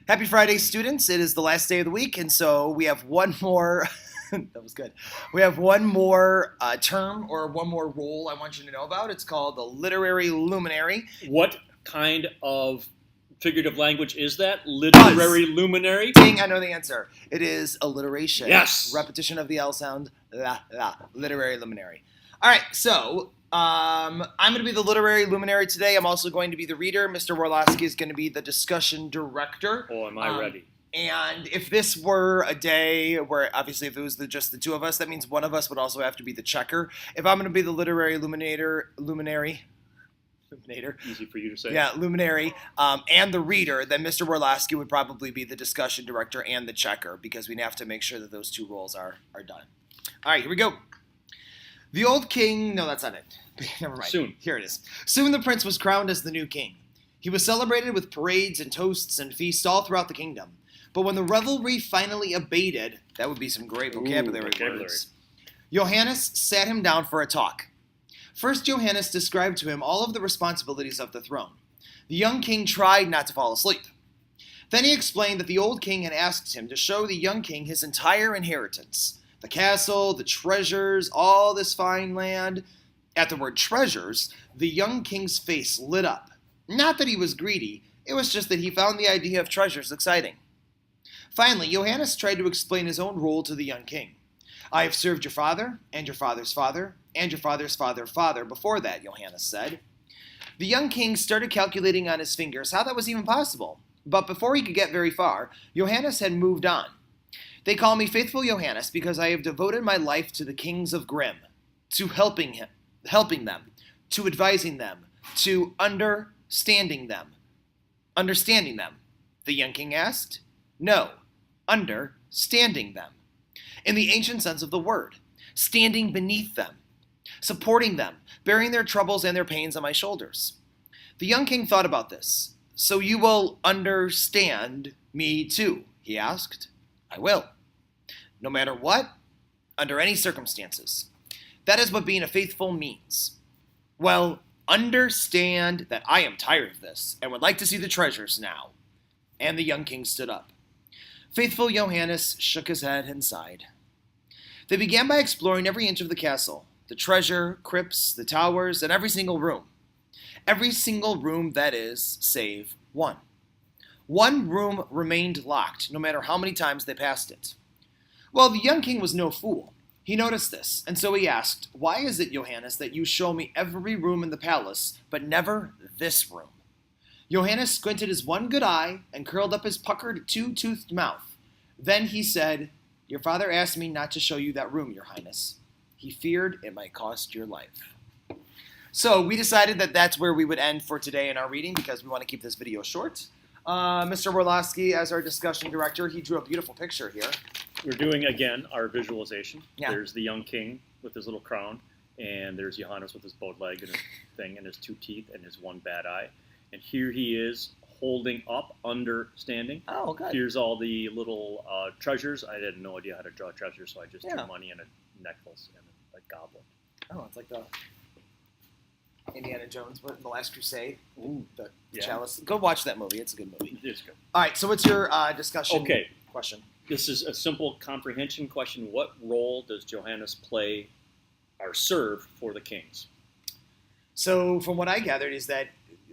Happy Friday, students. It is the last day of the week, and so we have one more. That was good. We have one more term or one more role I want you to know about. It's called the Literary Luminary. What kind of figurative language is that? Literary luminary? Ding, I know the answer. It is alliteration. Yes. Repetition of the L sound. La, la. Literary luminary. All right, so I'm going to be the literary luminary today. I'm also going to be the reader. Mr. Warlowski is going to be the discussion director. Oh, am I ready? And if this were a day where, obviously, if it was just the two of us, that means one of us would also have to be the checker. If I'm going to be the literary luminary, Easy for you to say. yeah, luminary, and the reader, then Mr. Warlowski would probably be the discussion director and the checker, because we have to make sure that those two roles are done. All right, here we go. The old king, no, that's not it. Never mind. Soon. Here it is. Soon the prince was crowned as the new king. He was celebrated with parades and toasts and feasts all throughout the kingdom. But when the revelry finally abated, that would be some great vocabulary words, Johannes sat him down for a talk. First, Johannes described to him all of the responsibilities of the throne. The young king tried not to fall asleep. Then he explained that the old king had asked him to show the young king his entire inheritance. The castle, the treasures, all this fine land. At the word treasures, the young king's face lit up. Not that he was greedy, it was just that he found the idea of treasures exciting. Finally, Johannes tried to explain his own role to the young king. I have served your father, and your father's father, and your father's father before that, Johannes said. The young king started calculating on his fingers how that was even possible. But before he could get very far, Johannes had moved on. They call me Faithful Johannes because I have devoted my life to the kings of Grimm, to helping them, to advising them, to understanding them. Understanding them, the young king asked. No, understanding them. In the ancient sense of the word, standing beneath them, supporting them, bearing their troubles and their pains on my shoulders. The young king thought about this. So you will understand me too, he asked. I will. No matter what, under any circumstances. That is what being a faithful means. Well, understand that I am tired of this and would like to see the treasures now. And the young king stood up. Faithful Johannes shook his head and sighed. They began by exploring every inch of the castle, the treasure, crypts, the towers, and every single room. Every single room, that is, save one. One room remained locked, no matter how many times they passed it. Well, the young king was no fool. He noticed this, and so he asked, Why is it, Johannes, that you show me every room in the palace, but never this room? Johannes squinted his one good eye and curled up his puckered two-toothed mouth. Then he said, Your father asked me not to show you that room, Your Highness. He feared it might cost your life. So we decided that that's where we would end for today in our reading because we want to keep this video short. Mr. Warlowski, as our discussion director, he drew a beautiful picture here. We're doing, again, our visualization. Yeah. There's the young king with his little crown, and there's Johannes with his bowed leg and his thing, and his two teeth, and his one bad eye. And here he is holding up, understanding. Oh, good. Here's all the little treasures. I had no idea how to draw treasures, so I just drew money and a necklace and a goblet. Oh, it's like the Indiana Jones, what, The Last Crusade. Ooh, the chalice. Go watch that movie. It's a good movie. It is good. All right, so what's your discussion question? This is a simple comprehension question. What role does Johannes play or serve for the kings? So from what I gathered is that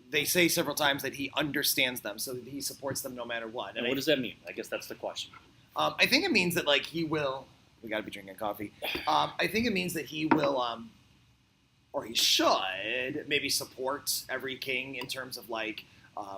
they say several times that he understands them, so that he supports them no matter what. And what does that mean? I guess that's the question. I think it means that, like, he will... We got to be drinking coffee. I think it means that he will, or he should, maybe support every king in terms of, like,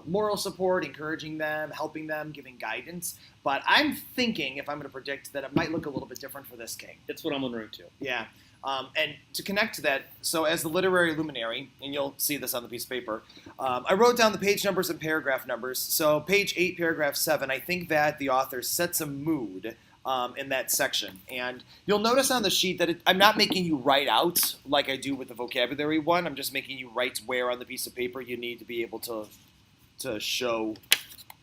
moral support, encouraging them, helping them, giving guidance. But I'm thinking, if I'm going to predict, that it might look a little bit different for this king. That's what I'm wondering, too. Yeah. And to connect to that, so as the literary luminary, and you'll see this on the piece of paper, I wrote down the page numbers and paragraph numbers. So page 8, paragraph 7, I think that the author sets a mood in that section. And you'll notice on the sheet that I'm not making you write out like I do with the vocabulary one. I'm just making you write where on the piece of paper you need to be able to show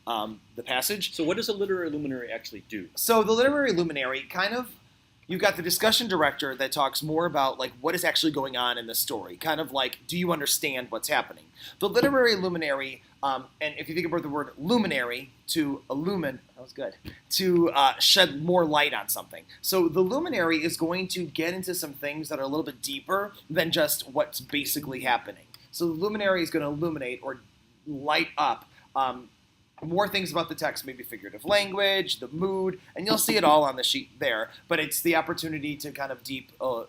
the passage. So what does a literary luminary actually do? So the literary luminary kind of... You've got the discussion director that talks more about, like, what is actually going on in the story. Kind of like, do you understand what's happening? The literary luminary And if you think about the word luminary, to illumine, that was good, to shed more light on something. So the luminary is going to get into some things that are a little bit deeper than just what's basically happening. So the luminary is going to illuminate or light up more things about the text, maybe figurative language, the mood, and you'll see it all on the sheet there. But it's the opportunity to kind of dig a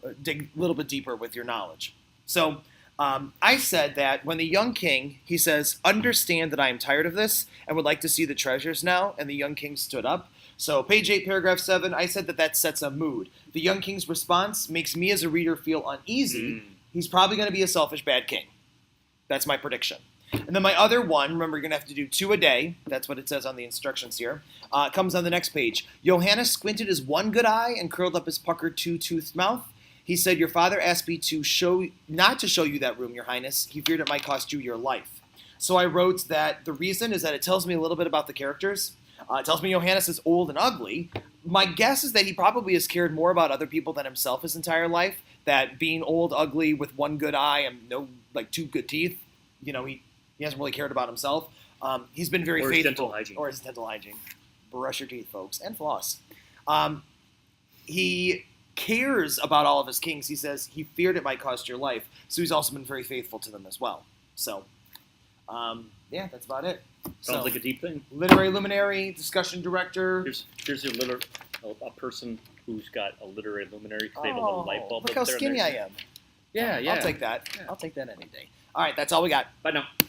little bit deeper with your knowledge. So I said that when the young king, he says, understand that I am tired of this and would like to see the treasures now, and the young king stood up. So page 8, paragraph 7, I said that sets a mood. The young king's response makes me as a reader feel uneasy. He's probably going to be a selfish bad king. That's my prediction. And then my other one, remember, you're going to have to do 2 a day. That's what it says on the instructions here. Comes on the next page. Johannes squinted his one good eye and curled up his puckered two-toothed mouth. He said, your father asked me not to show you that room, your highness. He feared it might cost you your life. So I wrote that the reason is that it tells me a little bit about the characters. It tells me Johannes is old and ugly. My guess is that he probably has cared more about other people than himself his entire life. That being old, ugly, with one good eye and no, 2 good teeth, he hasn't really cared about himself. He's been very faithful. Or his dental hygiene. Brush your teeth, folks, and floss. He cares about all of his kings. He says he feared it might cost your life, so he's also been very faithful to them as well. So, yeah, that's about it. Sounds like a deep thing. Literary luminary, discussion director. Here's a person who's got a literary luminary. They have a little light bulb. Look how skinny I am. Yeah. I'll take that. Yeah. I'll take that any day. All right, that's all we got. Bye now.